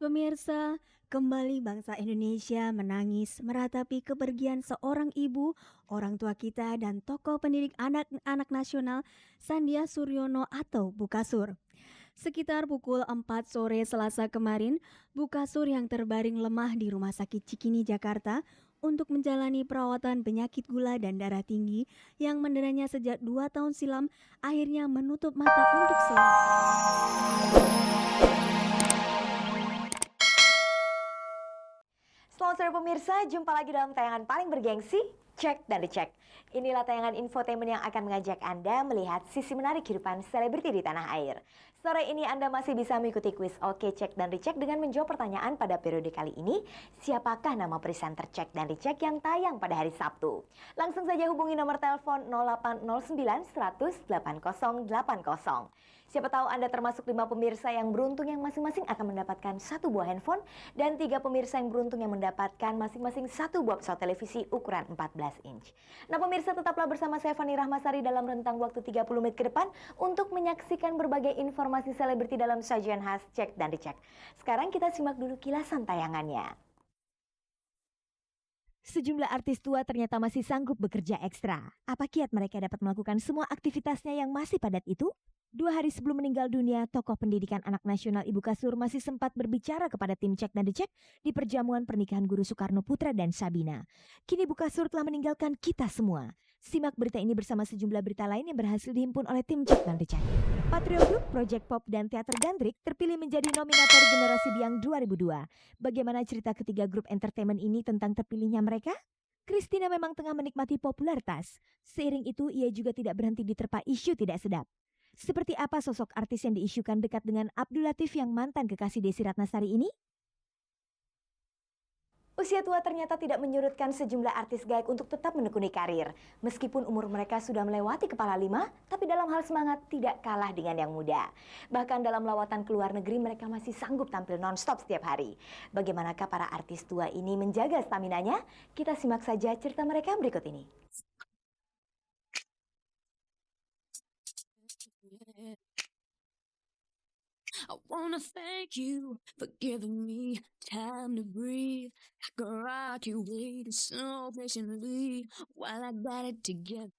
Pemirsa, kembali bangsa Indonesia menangis meratapi kepergian seorang ibu, orang tua kita dan tokoh pendidik anak-anak nasional Sandia Suryono atau Bukasur. Sekitar pukul 4 sore Selasa kemarin, Bukasur yang terbaring lemah di Rumah Sakit Cikini, Jakarta untuk menjalani perawatan penyakit gula dan darah tinggi yang menderanya sejak 2 tahun silam akhirnya menutup mata untuk Selamat sore pemirsa, jumpa lagi dalam tayangan paling bergengsi, Cek dan Dicek. Inilah tayangan infotainment yang akan mengajak Anda melihat sisi menarik kehidupan selebriti di tanah air. Sore ini Anda masih bisa mengikuti kuis Oke Cek dan Dicek dengan menjawab pertanyaan pada periode kali ini. Siapakah nama presenter Cek dan Dicek yang tayang pada hari Sabtu? Langsung saja hubungi nomor telepon 0809 100 8080. Siapa tahu Anda termasuk 5 pemirsa yang beruntung yang masing-masing akan mendapatkan 1 buah handphone dan 3 pemirsa yang beruntung yang mendapatkan masing-masing 1 buah pesawat televisi ukuran 14 inch. Nah pemirsa, tetaplah bersama saya Fani Rahmasari dalam rentang waktu 30 menit ke depan untuk menyaksikan berbagai informasi selebriti dalam sajian khas Cek dan Dicek. Sekarang kita simak dulu kilasan tayangannya. Sejumlah artis tua ternyata masih sanggup bekerja ekstra. Apa kiat mereka dapat melakukan semua aktivitasnya yang masih padat itu? 2 hari sebelum meninggal dunia, tokoh pendidikan anak nasional Ibu Kasur masih sempat berbicara kepada tim Cek dan Dicek di perjamuan pernikahan Guru Soekarno Putra dan Sabina. Kini Ibu Kasur telah meninggalkan kita semua. Simak berita ini bersama sejumlah berita lain yang berhasil dihimpun oleh tim Cek dan Dicek. Patrio Group, Project Pop, dan Teater Gandrik terpilih menjadi nominator Generasi Biang 2002. Bagaimana cerita ketiga grup entertainment ini tentang terpilihnya mereka? Christina memang tengah menikmati popularitas. Seiring itu, ia juga tidak berhenti diterpa isu tidak sedap. Seperti apa sosok artis yang diisukan dekat dengan Abdul Latif yang mantan kekasih Desi Ratnasari ini? Usia tua ternyata tidak menyurutkan sejumlah artis gaek untuk tetap menekuni karir. Meskipun umur mereka sudah melewati kepala 5, tapi dalam hal semangat tidak kalah dengan yang muda. Bahkan dalam lawatan ke luar negeri mereka masih sanggup tampil non-stop setiap hari. Bagaimanakah para artis tua ini menjaga staminanya? Kita simak saja cerita mereka berikut ini. I wanna thank you for giving me time to breathe. I can rock you waiting so patiently while I got it together.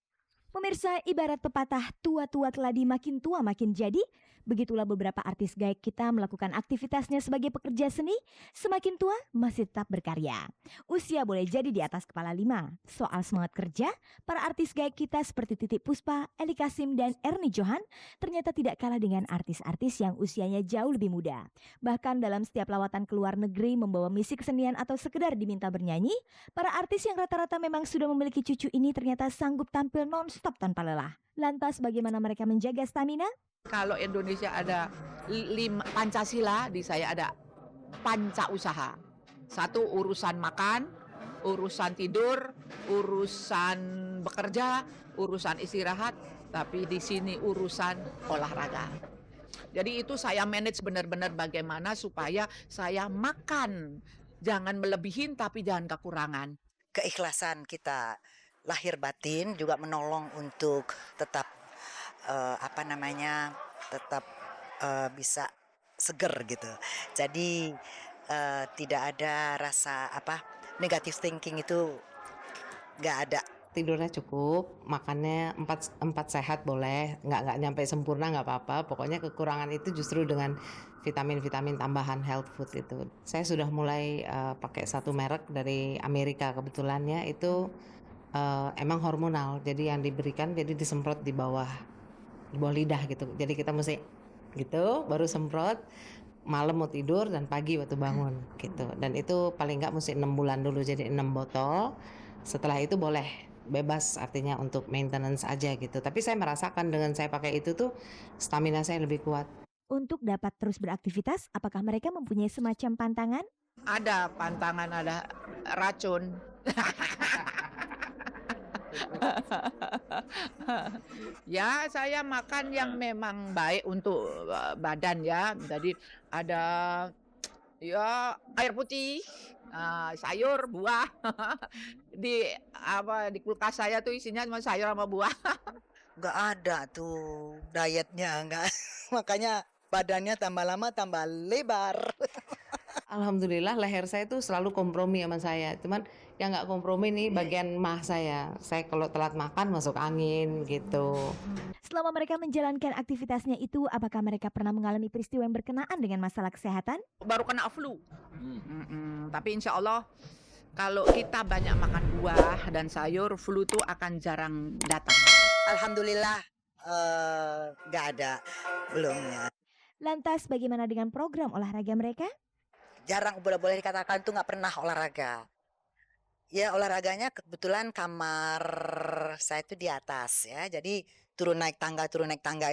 Pemirsa, ibarat pepatah tua-tua keladi makin tua makin jadi, begitulah beberapa artis gaek kita melakukan aktivitasnya sebagai pekerja seni, semakin tua masih tetap berkarya. Usia boleh jadi di atas kepala 5. Soal semangat kerja, para artis gaek kita seperti Titiek Puspa, Eli Kasim, dan Ernie Johan ternyata tidak kalah dengan artis-artis yang usianya jauh lebih muda. Bahkan dalam setiap lawatan ke luar negeri membawa misi kesenian atau sekedar diminta bernyanyi, para artis yang rata-rata memang sudah memiliki cucu ini ternyata sanggup tampil non-stop tanpa lelah. Lantas bagaimana mereka menjaga stamina? Kalau Indonesia ada 5 Pancasila, di saya ada panca usaha. 1 urusan makan, urusan tidur, urusan bekerja, urusan istirahat, tapi di sini urusan olahraga. Jadi itu saya manage benar-benar bagaimana supaya saya makan. Jangan melebihin tapi jangan kekurangan. Keikhlasan kita lahir batin juga menolong untuk tetap tetap bisa seger gitu. Jadi tidak ada rasa negative thinking itu nggak ada. Tidurnya cukup, makannya 4 sehat boleh, nggak nyampe sempurna nggak apa-apa. Pokoknya kekurangan itu justru dengan vitamin-vitamin tambahan health food itu. Saya sudah mulai pakai satu merek dari Amerika kebetulannya itu emang hormonal. Jadi yang diberikan jadi disemprot di bawah lidah gitu. Jadi kita mesti gitu, baru semprot malam mau tidur dan pagi waktu bangun gitu. Dan itu paling nggak mesti 6 bulan dulu, jadi 6 botol. Setelah itu boleh bebas, artinya untuk maintenance aja gitu. Tapi saya merasakan dengan saya pakai itu tuh stamina saya lebih kuat. Untuk dapat terus beraktivitas, apakah mereka mempunyai semacam pantangan? Ada pantangan, ada racun. Ya, saya makan yang memang baik untuk badan ya. Jadi ada ya air putih, sayur, buah. Di kulkas saya tuh isinya cuma sayur sama buah. Nggak ada tuh dietnya, nggak. Makanya badannya tambah lama tambah lebar. Alhamdulillah leher saya tuh selalu kompromi sama saya. Cuman yang nggak kompromi nih bagian mah saya. Saya kalau telat makan masuk angin gitu. Selama mereka menjalankan aktivitasnya itu, apakah mereka pernah mengalami peristiwa yang berkenaan dengan masalah kesehatan? Baru kena flu. Tapi insya Allah kalau kita banyak makan buah dan sayur, flu tuh akan jarang datang. Alhamdulillah nggak ada, belum ya. Lantas bagaimana dengan program olahraga mereka? Jarang, boleh dikatakan tuh nggak pernah olahraga. Ya olahraganya kebetulan kamar saya itu di atas ya, jadi turun naik tangga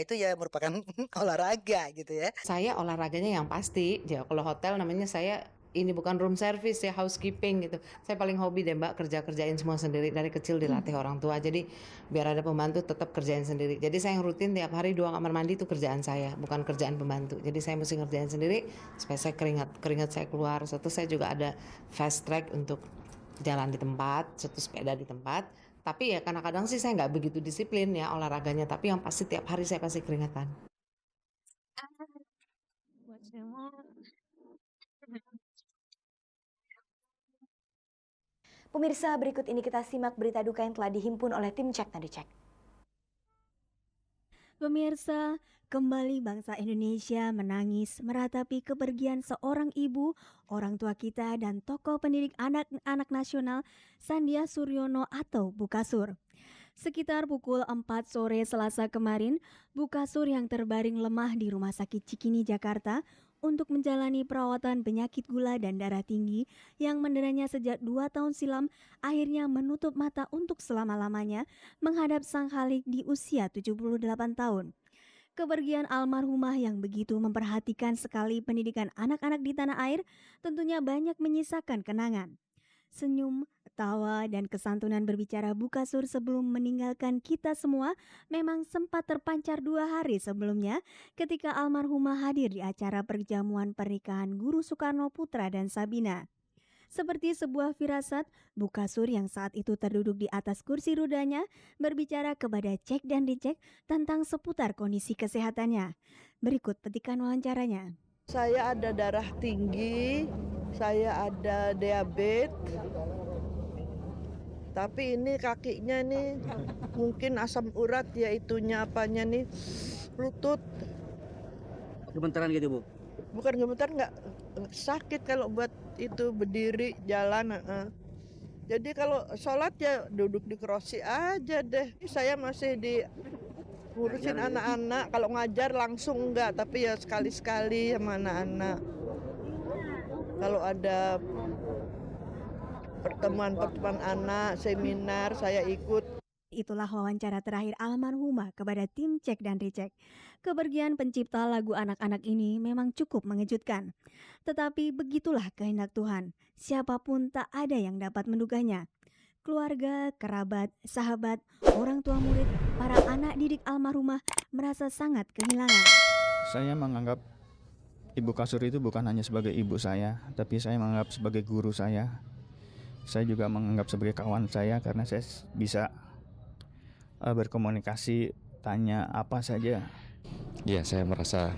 itu ya merupakan olahraga gitu ya. Saya olahraganya yang pasti. Ya kalau hotel namanya saya ini bukan room service ya, housekeeping gitu. Saya paling hobi deh Mbak, kerjain semua sendiri. Dari kecil dilatih orang tua, jadi biar ada pembantu tetap kerjain sendiri. Jadi saya yang rutin tiap hari 2 kamar mandi itu kerjaan saya, bukan kerjaan pembantu. Jadi saya mesti ngerjain sendiri supaya saya keringat saya keluar. Satu saya juga ada fast track untuk jalan di tempat, satu sepeda di tempat. Tapi ya kadang-kadang sih saya nggak begitu disiplin ya olahraganya, tapi yang pasti tiap hari saya pasti keringatan. Pemirsa, berikut ini kita simak berita duka yang telah dihimpun oleh tim Cek dan Dicek. Pemirsa, kembali bangsa Indonesia menangis meratapi kepergian seorang ibu, orang tua kita dan tokoh pendidik anak-anak nasional Sandia Suryono atau Bu Kasur. Sekitar pukul 4 sore Selasa kemarin, Bu Kasur yang terbaring lemah di Rumah Sakit Cikini, Jakarta untuk menjalani perawatan penyakit gula dan darah tinggi yang menderanya sejak 2 tahun silam, akhirnya menutup mata untuk selama-lamanya menghadap sang Khalik di usia 78 tahun. Kepergian almarhumah yang begitu memperhatikan sekali pendidikan anak-anak di tanah air tentunya banyak menyisakan kenangan. Senyum, tawa, dan kesantunan berbicara Bu Kasur sebelum meninggalkan kita semua memang sempat terpancar 2 hari sebelumnya ketika almarhumah hadir di acara perjamuan pernikahan Guru Soekarno Putra dan Sabina. Seperti sebuah firasat, Bu Kasur yang saat itu terduduk di atas kursi rodanya berbicara kepada Cek dan Dicek tentang seputar kondisi kesehatannya. Berikut petikan wawancaranya. Saya ada darah tinggi, saya ada diabetes, tapi ini kakinya nih mungkin asam urat ya itunya apanya nih, lutut. Gemetaran gitu Bu? Bukan gemetar, nggak sakit kalau buat itu berdiri jalan. Jadi kalau sholat ya duduk di kursi aja deh. Saya masih di ngurusin anak-anak, kalau ngajar langsung enggak, tapi ya sekali-sekali sama anak-anak. Kalau ada pertemuan anak, seminar, saya ikut. Itulah wawancara terakhir almarhumah kepada tim Cek dan Dicek. Kepergian pencipta lagu anak-anak ini memang cukup mengejutkan. Tetapi begitulah kehendak Tuhan. Siapapun tak ada yang dapat menduganya. Keluarga, kerabat, sahabat, orang tua murid, para anak didik almarhumah merasa sangat kehilangan. Saya menganggap Ibu Kasur itu bukan hanya sebagai ibu saya, tapi saya menganggap sebagai guru saya. Saya juga menganggap sebagai kawan saya karena saya bisa berkomunikasi, tanya apa saja. Ya, saya merasa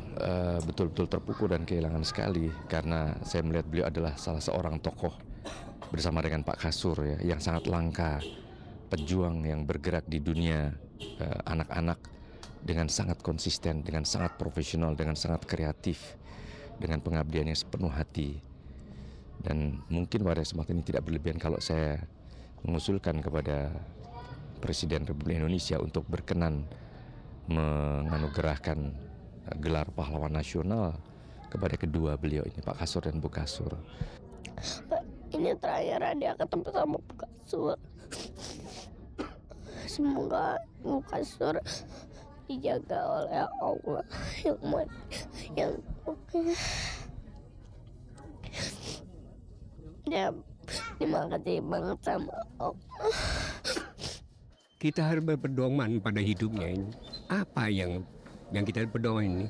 betul-betul terpukul dan kehilangan sekali karena saya melihat beliau adalah salah seorang tokoh bersama dengan Pak Kasur ya, yang sangat langka, pejuang yang bergerak di dunia anak-anak dengan sangat konsisten, dengan sangat profesional, dengan sangat kreatif, dengan pengabdiannya sepenuh hati. Dan mungkin pada kesempatan ini tidak berlebihan kalau saya mengusulkan kepada Presiden Republik Indonesia untuk berkenan menganugerahkan gelar pahlawan nasional kepada kedua beliau ini, Pak Kasur dan Bu Kasur. Ini terakhir dia ketemu sama Bu Kasur. Semoga Bu Kasur dijaga oleh Allah yang ya, terima kasih banget sama Allah. Kita harus berpedoman pada hidupnya ini. Apa yang kita berpedoman ini?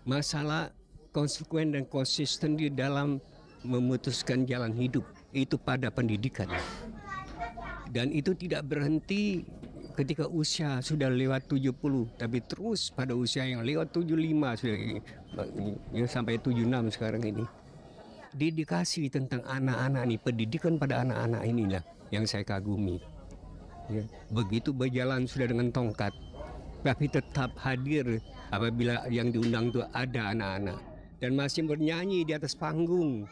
Masalah konsekuen dan konsisten di dalam memutuskan jalan hidup itu pada pendidikan. Dan itu tidak berhenti ketika usia sudah lewat 70, tapi terus pada usia yang lewat 75 sudah sampai 76 sekarang ini. dedikasi tentang anak-anak ini, pendidikan pada anak-anak inilah yang saya kagumi. Ya, begitu berjalan sudah dengan tongkat, tapi tetap hadir apabila yang diundang itu ada anak-anak dan masih bernyanyi di atas panggung.